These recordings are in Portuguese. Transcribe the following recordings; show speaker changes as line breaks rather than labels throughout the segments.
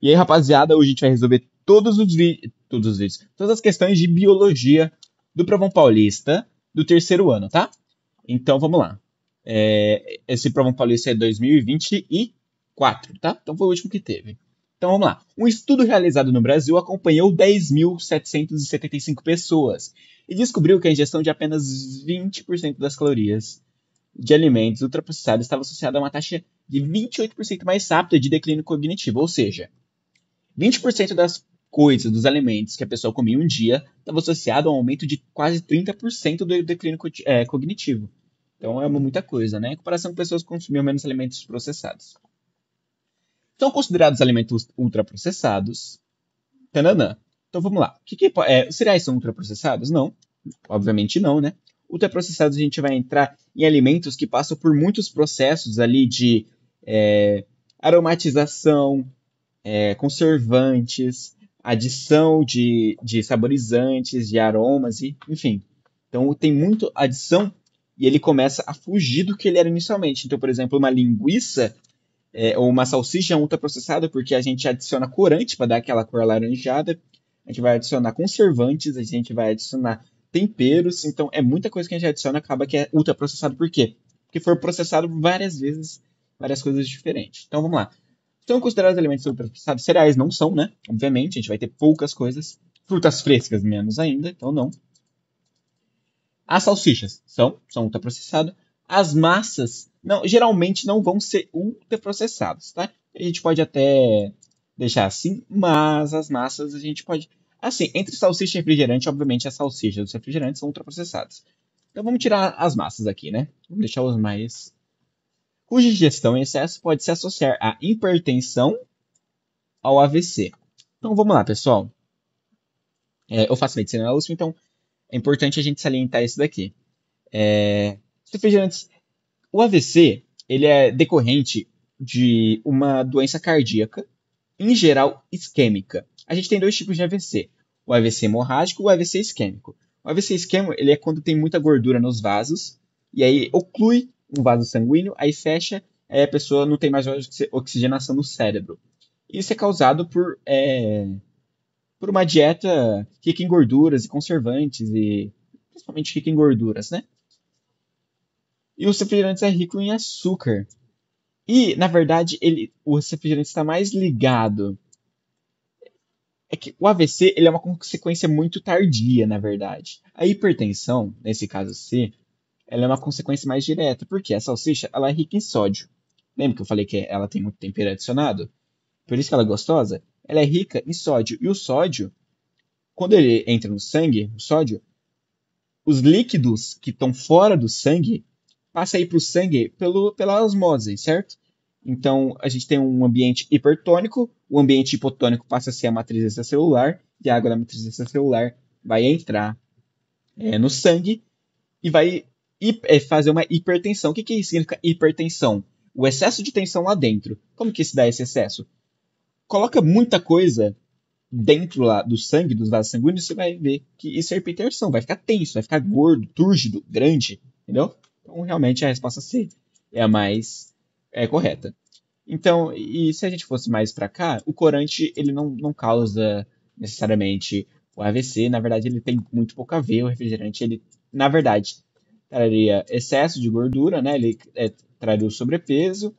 E aí, rapaziada, hoje a gente vai resolver todos os vídeos, todas as questões de biologia do Provão Paulista do terceiro ano, tá? Então vamos lá. Esse Provão Paulista é 2024, tá? Então foi o último que teve. Então vamos lá. Um estudo realizado no Brasil acompanhou 10.775 pessoas e descobriu que a ingestão de apenas 20% das calorias de alimentos ultraprocessados estava associada a uma taxa de 28% mais rápida de declínio cognitivo, ou seja, 20% das coisas, dos alimentos que a pessoa comia um dia, estava associado a um aumento de quase 30% do declínio cognitivo. Então é muita coisa, né? Em comparação com pessoas que consumiam menos alimentos processados. São considerados alimentos ultraprocessados. Tananã. Então vamos lá. Os cereais são ultraprocessados? Não. Obviamente não, né? Ultraprocessados a gente vai entrar em alimentos que passam por muitos processos ali de aromatização, conservantes, adição de saborizantes, de aromas, enfim. Então tem muito adição e ele começa a fugir do que ele era inicialmente. Então, por exemplo, uma linguiça ou uma salsicha ultraprocessada, porque a gente adiciona corante para dar aquela cor alaranjada, a gente vai adicionar conservantes, a gente vai adicionar temperos, então é muita coisa que a gente adiciona, acaba que é ultraprocessado. Por quê? Porque foi processado várias vezes, várias coisas diferentes. Então vamos lá. São considerados alimentos ultraprocessados? Cereais não são, né? Obviamente, a gente vai ter poucas coisas. Frutas frescas, menos ainda, então não. As salsichas são ultraprocessadas. As massas, não, geralmente não vão ser ultraprocessadas, tá? A gente pode até deixar assim, mas as massas a gente pode... Assim, entre salsicha e refrigerante, obviamente as salsichas e os refrigerantes são ultraprocessados. Então vamos tirar as massas aqui, né? Vamos deixar os mais... Cuja ingestão em excesso pode se associar à hipertensão ao AVC. Então vamos lá, pessoal. Eu faço medicina na USP, então é importante a gente salientar isso daqui. Os refrigerantes, o AVC, ele é decorrente de uma doença cardíaca, em geral isquêmica. A gente tem dois tipos de AVC, o AVC hemorrágico e o AVC isquêmico. O AVC isquêmico, ele é quando tem muita gordura nos vasos, e aí oclui um vaso sanguíneo, aí fecha, aí a pessoa não tem mais oxigenação no cérebro. Isso é causado por uma dieta rica em gorduras e conservantes, e principalmente rica em gorduras, né? E os refrigerantes é rico em açúcar. E, na verdade, o refrigerante está mais ligado. É que o AVC ele é uma consequência muito tardia, na verdade. A hipertensão, nesse caso C, ela é uma consequência mais direta, porque a salsicha ela é rica em sódio. Lembra que eu falei que ela tem muito tempero adicionado? Por isso que ela é gostosa? Ela é rica em sódio. E o sódio, quando ele entra no sangue, o sódio, os líquidos que estão fora do sangue passam aí para o sangue pela osmose, certo? Então, a gente tem um ambiente hipertônico, o ambiente hipotônico passa a ser a matriz extracelular, e a água da matriz extracelular vai entrar no sangue e vai fazer uma hipertensão. O que significa hipertensão? O excesso de tensão lá dentro. Como que se dá esse excesso? Coloca muita coisa dentro lá do sangue, dos vasos sanguíneos, você vai ver que isso é hipertensão, vai ficar tenso, vai ficar gordo, túrgido, grande, entendeu? Então, realmente, a resposta C é a mais correta. Então, e se a gente fosse mais para cá, o corante, ele não causa necessariamente o AVC, na verdade, ele tem muito pouco a ver, o refrigerante, ele, na verdade, traria excesso de gordura, né? Ele traria o sobrepeso,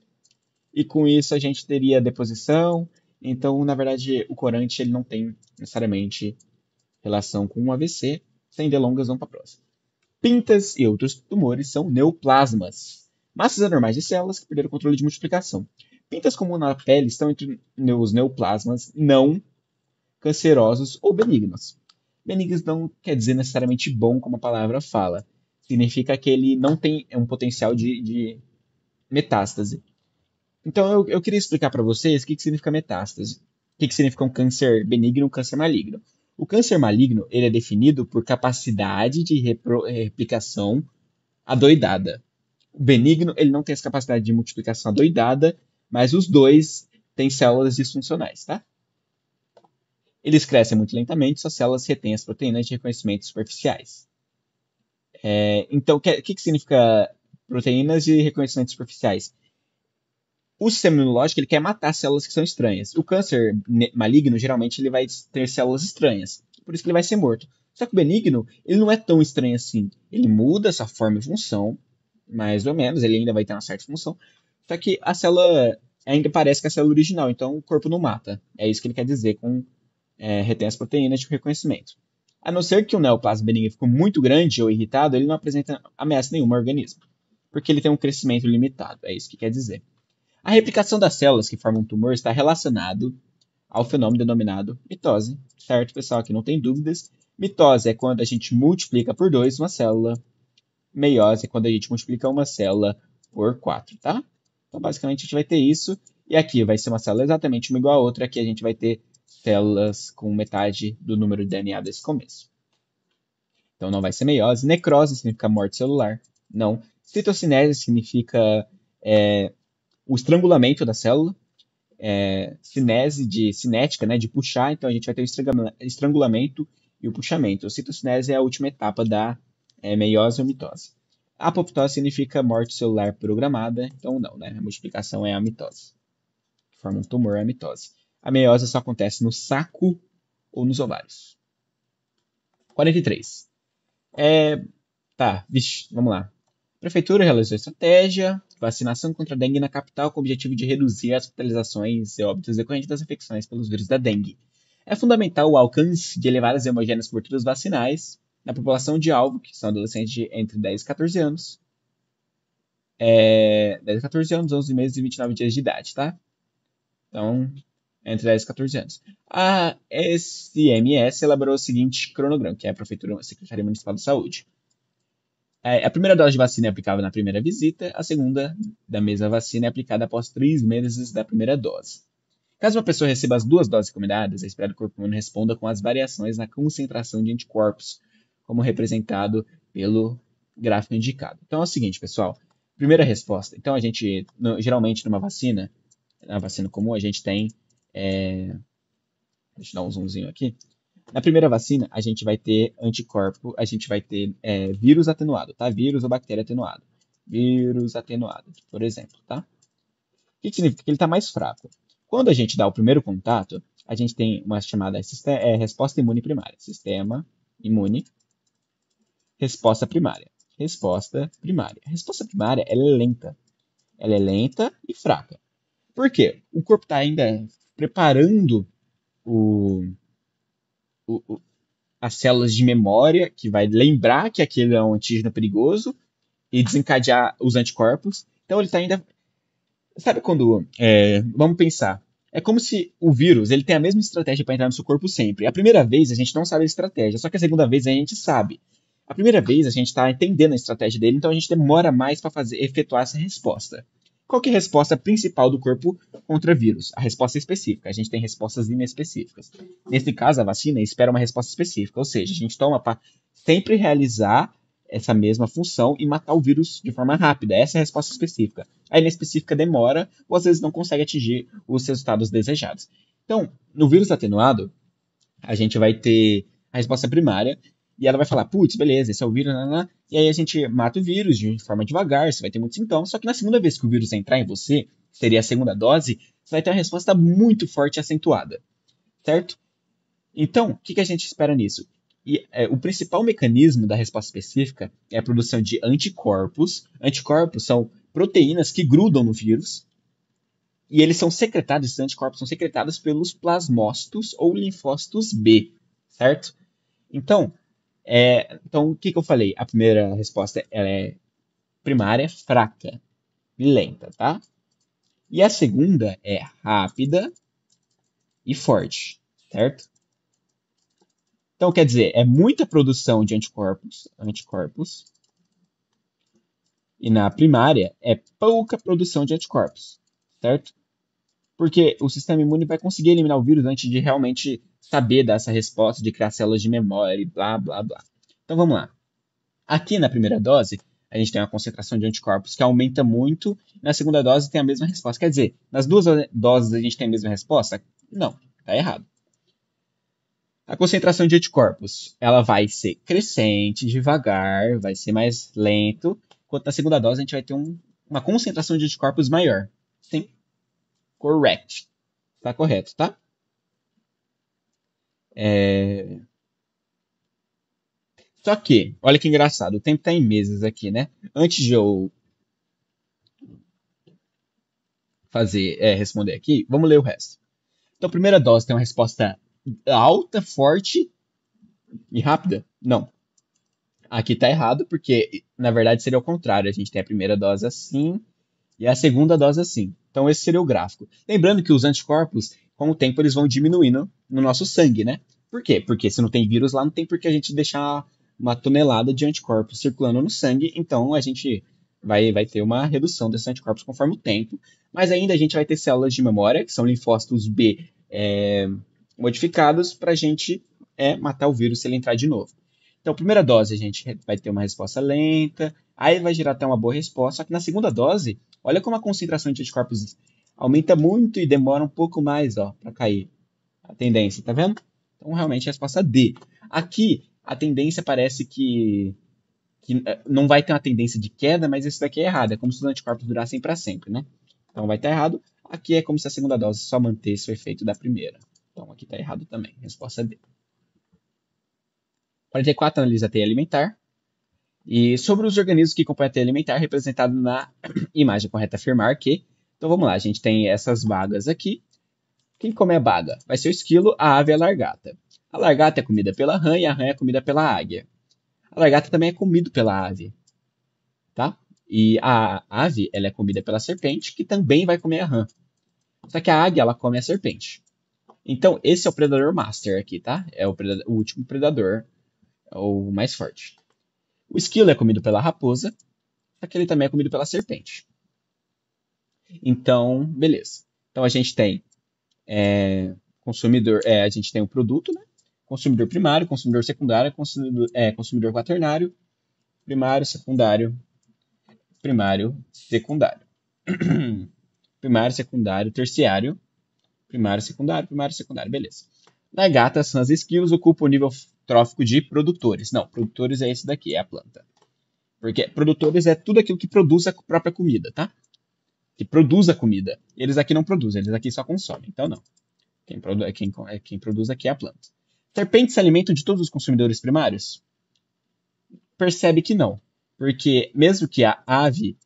e com isso a gente teria deposição. Então, na verdade, o corante ele não tem necessariamente relação com o AVC. Sem delongas, vamos para a próxima. Pintas e outros tumores são neoplasmas, massas anormais de células que perderam o controle de multiplicação. Pintas comuns na pele estão entre os neoplasmas não cancerosos ou benignos. Benignos não quer dizer necessariamente bom, como a palavra fala. Significa que ele não tem um potencial de metástase. Então, eu queria explicar para vocês o que significa metástase. O que significa um câncer benigno e um câncer maligno. O câncer maligno ele é definido por capacidade de replicação adoidada. O benigno ele não tem essa capacidade de multiplicação adoidada, mas os dois têm células disfuncionais, tá? Eles crescem muito lentamente, suas células retêm as proteínas de reconhecimento superficiais. Então, o que significa proteínas de reconhecimento superficiais? O sistema imunológico ele quer matar células que são estranhas. O câncer maligno, geralmente, ele vai ter células estranhas. Por isso que ele vai ser morto. Só que o benigno, ele não é tão estranho assim. Ele muda sua forma e função, mais ou menos. Ele ainda vai ter uma certa função. Só que a célula ainda parece que é a célula original. Então, o corpo não mata. É isso que ele quer dizer com retém as proteínas de reconhecimento. A não ser que o neoplasma benigno ficou muito grande ou irritado, ele não apresenta ameaça nenhuma ao organismo. Porque ele tem um crescimento limitado. É isso que quer dizer. A replicação das células que formam um tumor está relacionado ao fenômeno denominado mitose, certo, pessoal? Aqui não tem dúvidas. Mitose é quando a gente multiplica por 2 uma célula. Meiose é quando a gente multiplica uma célula por 4, tá? Então, basicamente, a gente vai ter isso. E aqui vai ser uma célula exatamente uma igual a outra. Aqui a gente vai ter células com metade do número de DNA desse começo. Então, não vai ser meiose. Necrose significa morte celular. Não. Citocinese significa o estrangulamento da célula. Cinese de cinética, né, de puxar, então a gente vai ter o estrangulamento e o puxamento. A citocinese é a última etapa da meiose ou mitose. A apoptose significa morte celular programada, então não, né? A multiplicação é a mitose. Que forma um tumor é a mitose. A meiose só acontece no saco ou nos ovários. 43. Vamos lá. A prefeitura realizou estratégia, vacinação contra a dengue na capital com o objetivo de reduzir as hospitalizações e óbitos decorrentes das infecções pelos vírus da dengue. É fundamental o alcance de elevadas e homogêneas coberturas vacinais na população de alvo, que são adolescentes entre 10 e 14 anos. 10 e 14 anos, 11 meses e 29 dias de idade, tá? Então, entre 10 e 14 anos. A SMS elaborou o seguinte cronograma, que é a Prefeitura, a Secretaria Municipal de Saúde. A primeira dose de vacina é aplicada na primeira visita, a segunda da mesma vacina é aplicada após 3 meses da primeira dose. Caso uma pessoa receba as 2 doses recomendadas, é esperado que o corpo humano responda com as variações na concentração de anticorpos, como representado pelo gráfico indicado. Então é o seguinte, pessoal. Primeira resposta. Então a gente, geralmente numa vacina, na vacina comum, a gente tem... deixa eu dar um zoomzinho aqui. Na primeira vacina, a gente vai ter anticorpo, a gente vai ter vírus atenuado, tá? Vírus ou bactéria atenuado. Vírus atenuado, por exemplo, tá? O que significa? Que ele está mais fraco. Quando a gente dá o primeiro contato, a gente tem uma chamada resposta imune primária. Sistema imune, resposta primária. Resposta primária. A resposta primária ela é lenta. Ela é lenta e fraca. Por quê? O corpo está ainda preparando as células de memória, que vai lembrar que aquele é um antígeno perigoso e desencadear os anticorpos. Então ele está ainda... Sabe quando... vamos pensar. É como se o vírus ele tem a mesma estratégia para entrar no seu corpo sempre. A primeira vez a gente não sabe a estratégia, só que a segunda vez a gente sabe. A primeira vez a gente está entendendo a estratégia dele, então a gente demora mais para efetuar essa resposta. Qual que é a resposta principal do corpo contra vírus? A resposta específica. A gente tem respostas inespecíficas. Nesse caso, a vacina espera uma resposta específica, ou seja, a gente toma para sempre realizar essa mesma função e matar o vírus de forma rápida. Essa é a resposta específica. A inespecífica demora ou às vezes não consegue atingir os resultados desejados. Então, no vírus atenuado, a gente vai ter a resposta primária e ela vai falar, putz, beleza, esse é o vírus, e aí a gente mata o vírus de forma devagar, você vai ter muitos sintomas, só que na segunda vez que o vírus entrar em você, seria a segunda dose, você vai ter uma resposta muito forte e acentuada, certo? Então, o que a gente espera nisso? O principal mecanismo da resposta específica é a produção de anticorpos. Anticorpos são proteínas que grudam no vírus e eles são secretados, esses anticorpos são secretados pelos plasmócitos ou linfócitos B, certo? Então, o que eu falei? A primeira resposta ela é primária, fraca e lenta, tá? E a segunda é rápida e forte, certo? Então, quer dizer, é muita produção de anticorpos, e na primária é pouca produção de anticorpos, certo? Porque o sistema imune vai conseguir eliminar o vírus antes de realmente saber dar essa resposta, de criar células de memória e blá, blá, blá. Então, vamos lá. Aqui na primeira dose, a gente tem uma concentração de anticorpos que aumenta muito, na segunda dose tem a mesma resposta. Quer dizer, nas 2 doses a gente tem a mesma resposta? Não, tá errado. A concentração de anticorpos, ela vai ser crescente, devagar, vai ser mais lento, enquanto na segunda dose a gente vai ter uma concentração de anticorpos maior. Sim, Correct. Tá correto, tá? É... Só que, olha que engraçado, o tempo tá em meses aqui, né? Antes de eu responder aqui, vamos ler o resto. Então, a primeira dose tem uma resposta alta, forte e rápida? Não. Aqui tá errado, porque na verdade seria o contrário. A gente tem a primeira dose assim e a segunda dose assim. Então, esse seria o gráfico. Lembrando que os anticorpos, com o tempo, eles vão diminuindo no nosso sangue, né? Por quê? Porque se não tem vírus lá, não tem por que a gente deixar uma tonelada de anticorpos circulando no sangue. Então, a gente vai ter uma redução desses anticorpos conforme o tempo. Mas ainda a gente vai ter células de memória, que são linfócitos B modificados, para a gente matar o vírus se ele entrar de novo. Então, primeira dose, a gente vai ter uma resposta lenta, aí vai gerar até uma boa resposta, só que na segunda dose, olha como a concentração de anticorpos aumenta muito e demora um pouco mais, ó, para cair a tendência, tá vendo? Então, realmente, a resposta D. Aqui, a tendência parece que não vai ter uma tendência de queda, mas isso daqui é errado, é como se os anticorpos durassem para sempre, né? Então, vai estar errado. Aqui é como se a segunda dose só mantesse o efeito da primeira. Então, aqui está errado também, resposta D. 44, analisa a teia alimentar. E sobre os organismos que compõem a teia alimentar, representado na imagem correta afirmar que. Então vamos lá, a gente tem essas bagas aqui. Quem come a baga? Vai ser o esquilo, a ave e a largata. A largata é comida pela rã e a rã é comida pela águia. A largata também é comida pela ave, tá? E a ave, ela é comida pela serpente, que também vai comer a rã. Só que a águia, ela come a serpente. Então, esse é o predador master aqui, tá? É o último predador, é o mais forte. O esquilo é comido pela raposa, só que ele também é comido pela serpente. Então, beleza. Então a gente tem consumidor, a gente tem o produto, né? Consumidor primário, consumidor secundário, consumidor quaternário, primário, secundário, primário, secundário. Primário, secundário, terciário, primário, secundário, beleza. Lagartas, são as esquilos, ocupam o nível trófico de produtores. Não, produtores é esse daqui, é a planta. Porque produtores é tudo aquilo que produz a própria comida, tá? Que produz a comida. Eles aqui não produzem, eles aqui só consomem. Então, não. Quem produz aqui é a planta. Serpentes se alimentam de todos os consumidores primários? Percebe que não. Porque mesmo que a ave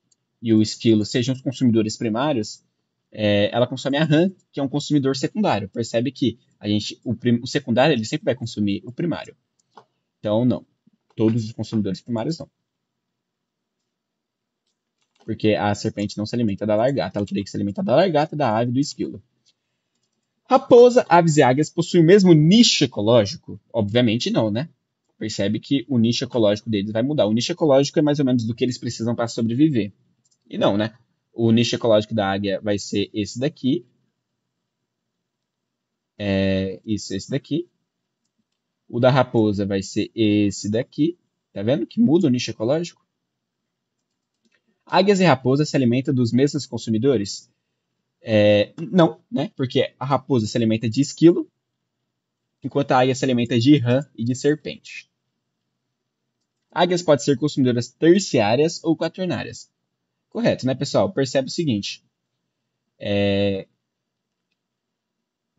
e o esquilo sejam os consumidores primários, ela consome a rã, que é um consumidor secundário. Percebe que o secundário ele sempre vai consumir o primário. Então, não. Todos os consumidores primários não. Porque a serpente não se alimenta da largata, ela teria que se alimentar da largata, da ave e do esquilo. Raposa, aves e águias possuem o mesmo nicho ecológico? Obviamente não, né? Percebe que o nicho ecológico deles vai mudar. O nicho ecológico é mais ou menos do que eles precisam para sobreviver. E não, né? O nicho ecológico da águia vai ser esse daqui. Esse daqui. O da raposa vai ser esse daqui. Tá vendo que muda o nicho ecológico? Águias e raposas se alimentam dos mesmos consumidores? Não, né? Porque a raposa se alimenta de esquilo, enquanto a águia se alimenta de rã e de serpente. Águias podem ser consumidoras terciárias ou quaternárias. Correto, né, pessoal? Percebe o seguinte: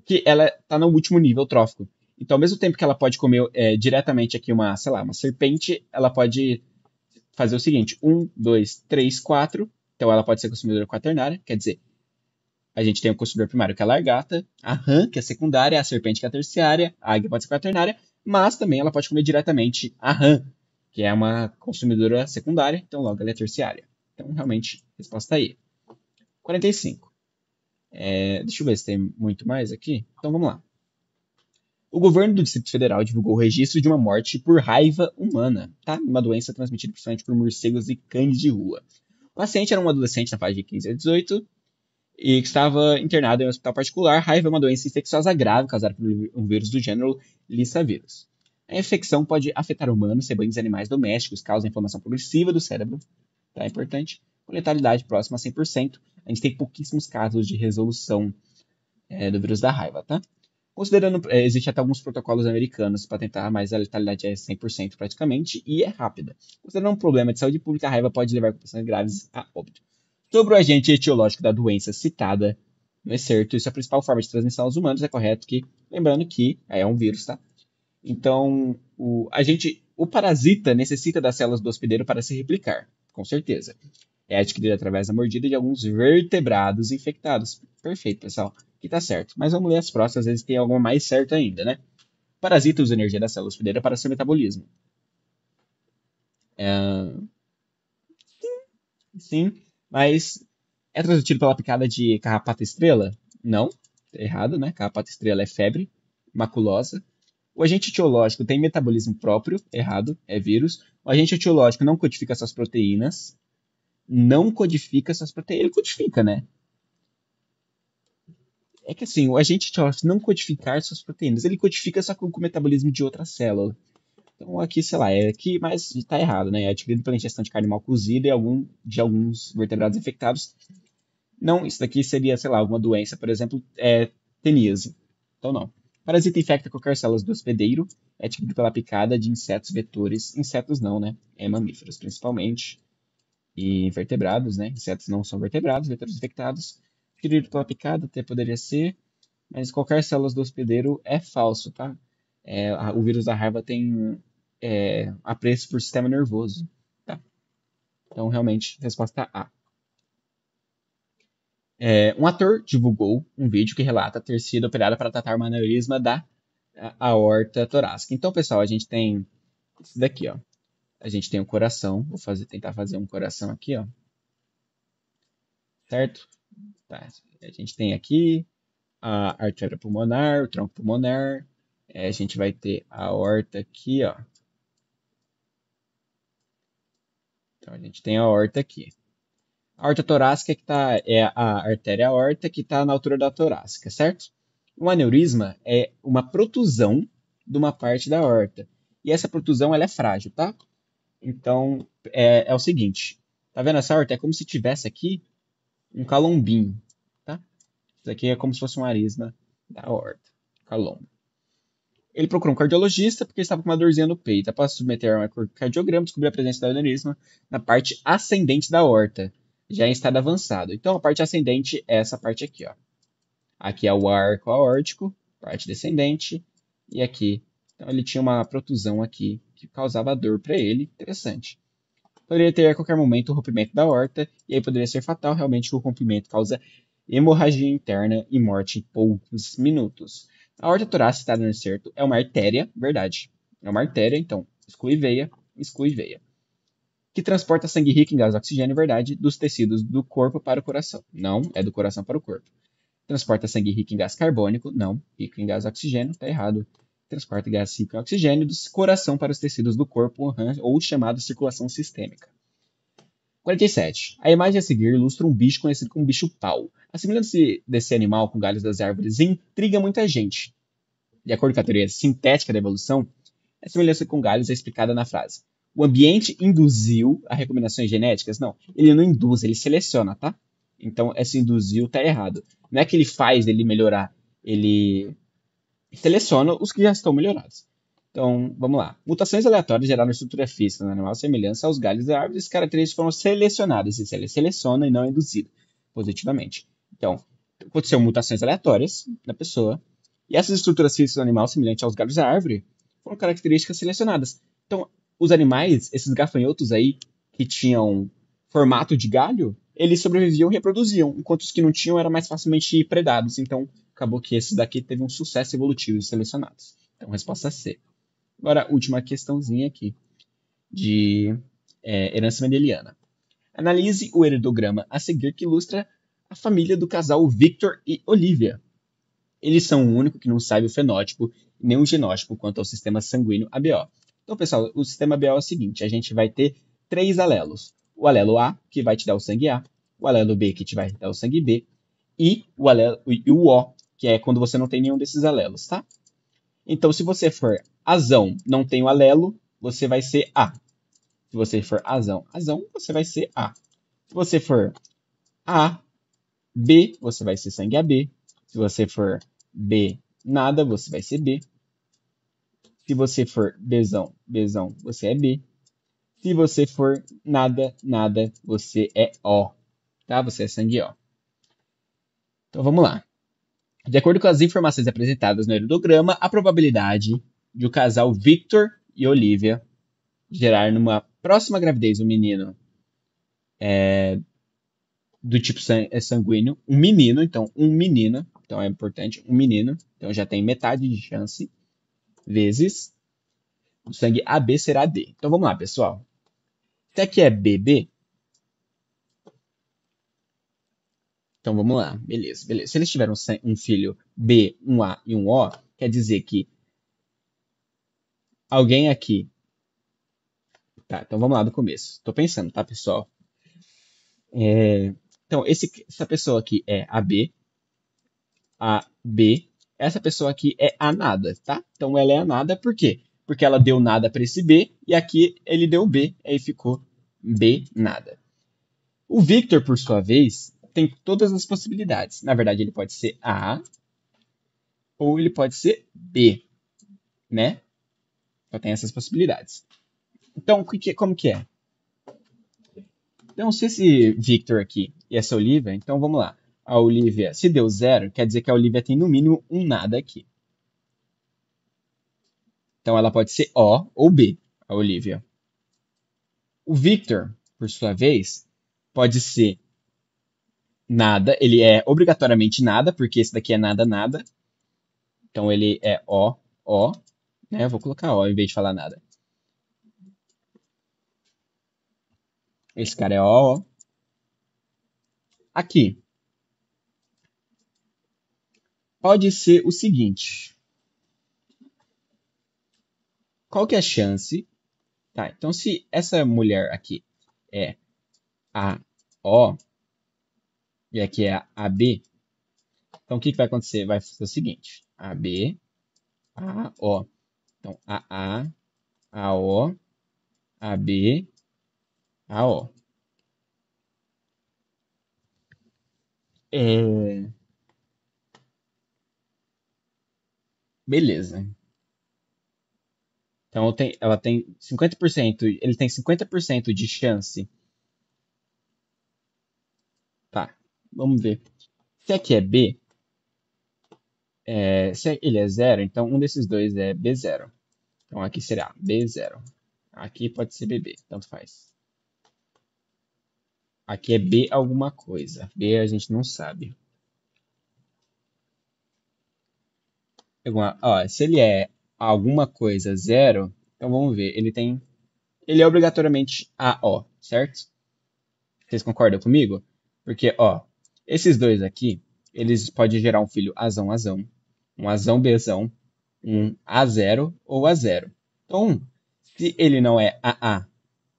que ela está no último nível trófico. Então, ao mesmo tempo que ela pode comer diretamente aqui uma serpente, ela pode fazer o seguinte: 1, 2, 3, 4. Então, ela pode ser consumidora quaternária, quer dizer, a gente tem o consumidor primário, que é a largata, a rã, que é secundária, a serpente, que é a terciária, a águia pode ser quaternária, mas também ela pode comer diretamente a rã, que é uma consumidora secundária, então logo ela é terciária. Então, realmente, resposta aí. 45. Deixa eu ver se tem muito mais aqui. Então, vamos lá. O governo do Distrito Federal divulgou o registro de uma morte por raiva humana, tá? Uma doença transmitida principalmente por morcegos e cães de rua. O paciente era um adolescente na faixa de 15 a 18 e que estava internado em um hospital particular. Raiva é uma doença infecciosa grave causada por um vírus do gênero Lyssavirus. A infecção pode afetar humanos, rebanhos e animais domésticos, causa inflamação progressiva do cérebro, tá? É importante, com letalidade próxima a 100%. A gente tem pouquíssimos casos de resolução do vírus da raiva, tá? Considerando, existe até alguns protocolos americanos para tentar, mas a letalidade é 100% praticamente e é rápida. Considerando um problema de saúde pública, a raiva pode levar a complicações graves a óbito. Sobre o agente etiológico da doença citada, não é certo. Isso é a principal forma de transmissão aos humanos, é correto que, lembrando que é um vírus, tá? Então, o parasita necessita das células do hospedeiro para se replicar, com certeza. É adquirido através da mordida de alguns vertebrados infectados. Perfeito, pessoal. Aqui tá certo. Mas vamos ler as próximas, às vezes tem alguma mais certa ainda, né? O parasita usa energia da célula hospedeira para seu metabolismo. Sim, mas é transmitido pela picada de carrapato estrela? Não, tá errado, né? Carrapato estrela é febre maculosa. O agente etiológico tem metabolismo próprio? Errado, é vírus. O agente etiológico não codifica suas proteínas. Não codifica suas proteínas. Ele codifica, né? É que assim, o agente etiológico não codificar suas proteínas. Ele codifica só com o metabolismo de outra célula. Então aqui, sei lá, é aqui, mas tá errado, né? É adquirido pela ingestão de carne mal cozida e de alguns vertebrados infectados. Não, isso daqui seria, sei lá, alguma doença, por exemplo, teníase. Então, não. Parasita infecta qualquer célula do hospedeiro, é adquirido pela picada de insetos vetores. Insetos não, né? É mamíferos, principalmente. E vertebrados, né? Insetos não são vertebrados, vetores infectados. Adquirido pela picada, até poderia ser, mas qualquer célula do hospedeiro é falso, tá? O vírus da raiva tem apreço por sistema nervoso, tá? Então, realmente, resposta A. Um ator divulgou um vídeo que relata ter sido operado para tratar uma aneurisma da aorta torácica. Então, pessoal, a gente tem isso daqui, ó. A gente tem o coração. Tentar fazer um coração aqui, ó. Certo? Tá. A gente tem aqui a artéria pulmonar, o tronco pulmonar. A gente vai ter a aorta aqui, ó. Então, a gente tem a aorta aqui. A aorta torácica é a artéria aorta que está na altura da torácica, certo? Um aneurisma é uma protusão de uma parte da aorta. E essa protusão ela é frágil, tá? Então, é o seguinte. Tá vendo essa aorta? É como se tivesse aqui um calombinho, tá? Isso aqui é como se fosse um arisma da aorta. Calombo. Ele procurou um cardiologista porque estava com uma dorzinha no peito. Após submeter a um ecocardiograma, descobriu a presença do aneurisma na parte ascendente da aorta, já em estado avançado. Então, a parte ascendente é essa parte aqui, ó. Aqui é o arco aórtico, parte descendente, e aqui. Então, ele tinha uma protusão aqui que causava dor para ele. Interessante. Poderia ter a qualquer momento o rompimento da aorta, e aí poderia ser fatal. Realmente, o rompimento causa hemorragia interna e morte em poucos minutos. A aorta torácica no certo é uma artéria, verdade. É uma artéria, então exclui veia, que transporta sangue rico em gás oxigênio, verdade, dos tecidos do corpo para o coração. Não, é do coração para o corpo. Transporta sangue rico em gás carbônico, não, rico em gás oxigênio, tá errado. Transporta gás rico em oxigênio do coração para os tecidos do corpo, ou chamada circulação sistêmica. 47. A imagem a seguir ilustra um bicho conhecido como bicho-pau. A semelhança desse animal com galhos das árvores intriga muita gente. De acordo com a teoria sintética da evolução, a semelhança com galhos é explicada na frase: o ambiente induziu a recombinações genéticas? Não, ele não induz, ele seleciona, tá? Então, esse induziu tá errado. Não é que ele faz ele melhorar, ele seleciona os que já estão melhorados. Então, vamos lá. Mutações aleatórias geraram estrutura física no animal semelhança aos galhos da árvore. As características foram selecionadas. Isso ele seleciona e não é induzido positivamente. Então, aconteceu mutações aleatórias na pessoa. E essas estruturas físicas do animal semelhantes aos galhos da árvore foram características selecionadas. Então, os animais, esses gafanhotos aí, que tinham formato de galho, eles sobreviviam e reproduziam, enquanto os que não tinham eram mais facilmente predados. Então, acabou que esses daqui teve um sucesso evolutivo selecionados. Então, resposta C. Agora, última questãozinha aqui de herança mendeliana. Analise o heredograma a seguir que ilustra a família do casal Victor e Olivia. Eles são o único que não sabe o fenótipo e nem o genótipo quanto ao sistema sanguíneo ABO. Então, pessoal, o sistema ABO é o seguinte: a gente vai ter 3 alelos. O alelo A, que vai te dar o sangue A, o alelo B, que te vai dar o sangue B, e o O, que é quando você não tem nenhum desses alelos, tá? Então, se você for azão, não tem o alelo, você vai ser A. Se você for azão, você vai ser A. Se você for A, B, você vai ser sangue AB. Se você for B, nada, você vai ser B. Se você for Bzão, você é B. Se você for nada, você é O. Tá? Você é sangue O. Então vamos lá. De acordo com as informações apresentadas no aerodograma, a probabilidade de o casal Victor e Olivia gerar numa próxima gravidez um menino do tipo sanguíneo, um menino, então é importante, um menino, então já tem metade de chance, vezes o sangue AB será D. Então vamos lá, pessoal. Se aqui é BB, então vamos lá, beleza, beleza. Se eles tiveram um filho B, um A e um O, quer dizer que alguém aqui. Tá, então vamos lá do começo. Tô pensando, tá, pessoal? Então, essa pessoa aqui é AB, a B. Essa pessoa aqui é a nada, tá? Então ela é a nada, por quê? Porque ela deu nada para esse B e aqui ele deu B, aí ficou B nada. O Victor, por sua vez, tem todas as possibilidades. Na verdade, ele pode ser A ou ele pode ser B, né? Só tem essas possibilidades. Então, como que é? Então, se esse Victor aqui e essa Olivia, então vamos lá. A Olivia, se deu 0, quer dizer que a Olivia tem no mínimo um nada aqui. Então ela pode ser O ou B, a Olivia. O Victor, por sua vez, pode ser nada. Ele é obrigatoriamente nada, porque esse daqui é nada, nada. Então ele é O, O. Né? Eu vou colocar O em vez de falar nada. Esse cara é O, O. Aqui. Pode ser o seguinte. Qual que é a chance? Tá, então se essa mulher aqui é a O e aqui é a B, então o que vai acontecer? Vai ser o seguinte: a B, a O. Então a O, a B, a O. É, beleza. Então ela tem 50%, ele tem 50% de chance. Tá, vamos ver. Se aqui é B, se ele é 0, então um desses dois é B0. Então aqui será B0. Aqui pode ser BB, tanto faz. Aqui é B alguma coisa. B a gente não sabe. Se ele é alguma coisa 0, então vamos ver. Ele é obrigatoriamente AO, certo? Vocês concordam comigo? Porque, esses dois aqui, eles podem gerar um filho Azão, Azão, um Azão, Bzão, um A0 ou A0. Então, se ele não é AA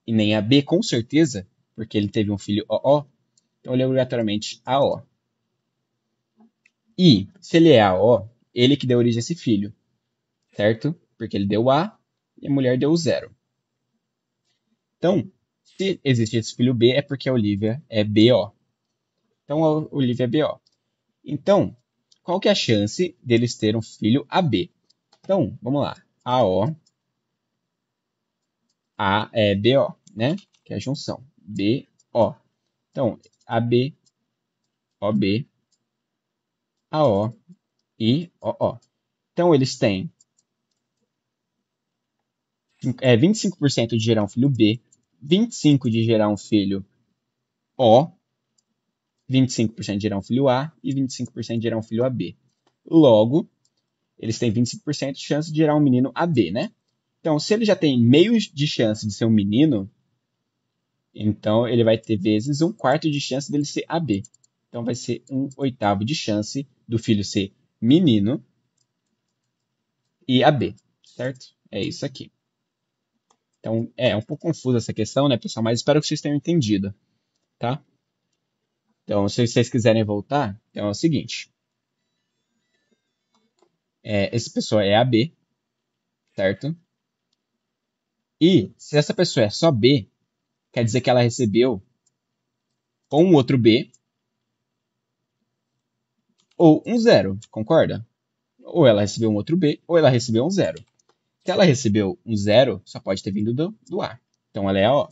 e nem AB, com certeza, porque ele teve um filho OO, então ele é obrigatoriamente AO. E, se ele é AO, ele que deu origem a esse filho, certo? Porque ele deu A e a mulher deu 0. Então, se existe esse filho B, é porque a Olivia é BO. Então, a Olivia é BO. Então, qual que é a chance deles ter um filho AB? Então, vamos lá. AO, A é BO, né? Que é a junção. BO. Então, AB, OB, AO e OO. Então, eles têm 25% de gerar um filho B, 25% de gerar um filho O, 25% de gerar um filho A e 25% de gerar um filho AB. Logo, eles têm 25% de chance de gerar um menino AB, né? Então, se ele já tem meio de chance de ser um menino, então ele vai ter vezes 1/4 de chance dele ser AB. Então vai ser 1/8 de chance do filho ser menino e AB, certo? É isso aqui. Então é um pouco confusa essa questão, né, pessoal? Mas espero que vocês tenham entendido, tá? Então, se vocês quiserem voltar, então é o seguinte. Essa pessoa é AB, certo? E se essa pessoa é só B, quer dizer que ela recebeu ou um outro B ou um 0, concorda? Ou ela recebeu um outro B, ou ela recebeu um 0. Se ela recebeu um 0, só pode ter vindo do A. Então ela é a O.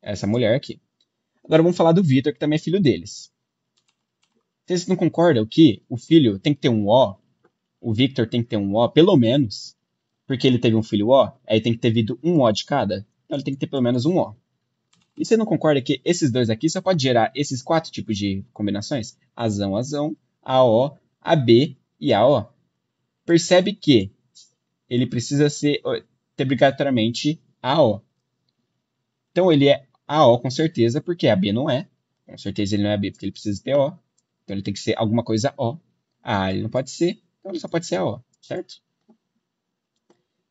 Essa mulher aqui. Agora vamos falar do Vitor, que também é filho deles. Vocês não concordam que o filho tem que ter um O? O Victor tem que ter um O, pelo menos, porque ele teve um filho O, aí tem que ter vindo um O de cada. Então ele tem que ter pelo menos um O. E você não concorda que esses dois aqui só pode gerar esses 4 tipos de combinações? Azão, azão, AO, AB e AO. Percebe que ele precisa ter obrigatoriamente AO. Então ele é AO com certeza, porque AB não é. Com certeza ele não é AB, porque ele precisa ter O. Então ele tem que ser alguma coisa O. A ele não pode ser, então ele só pode ser AO, certo?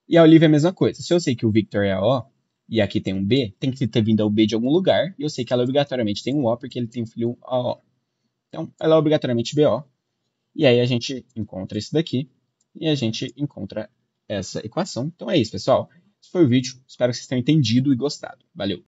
E a Olivia é a mesma coisa. Se eu sei que o Victor é AO, e aqui tem um B, tem que ter vindo o B de algum lugar, e eu sei que ela obrigatoriamente tem um O, porque ele tem um filho AO. Então, ela é obrigatoriamente BO. E aí a gente encontra isso daqui, e a gente encontra essa equação. Então é isso, pessoal. Esse foi o vídeo. Espero que vocês tenham entendido e gostado. Valeu!